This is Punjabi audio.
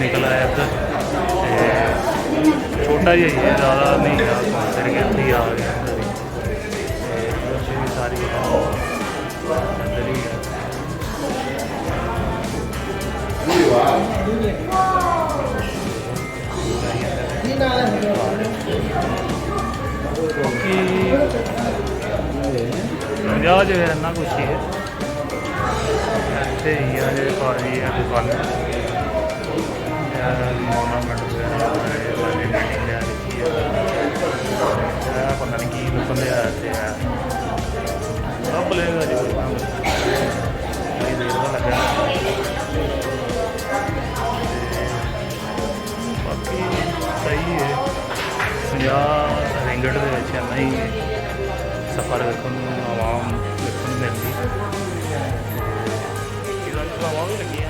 निकल आया इधर छोटा जिहा ही है, ज़्यादा नहीं है, फिर के इत्थे ही आ गया भी सारी इधर ही है। पंजाब जो है इन्ना कुछ ही है, ਇੱਥੇ ਹੀ ਆ ਜੇ ਭਾਜੀ ਆ ਦੁਕਾਨ ਮੋਨਾਮੈਂਟ ਵਗੈਰਾ ਵਾਲੀ ਬਿਲਡਿੰਗ ਆ ਦੇਖੀ ਆ ਪਤਾ ਨਹੀਂ ਕੀ ਦੱਸਣ ਦੇ ਆਇਆ ਤੇ ਆ ਸਭ ਲੈਗਾ ਜੀ ਕੋਈ ਕੰਮ ਨਹੀਂ ਦੇਖਦਾ ਲੱਗਾ ਬਾਕੀ ਸਹੀ ਹੈ। ਪੰਜਾਬ ਰਿੰਗੜ ਦੇ ਵਿੱਚ ਇੰਨਾ ਹੀ ਸਫ਼ਰ ਵੇਖਣ ਨੂੰ ਆਵਾਮ ਵੇਖਣ ਨੂੰ ਮਿਲਦੀ। ਹਵਾਵਾਂ ਵੀ ਲੱਗੀਆਂ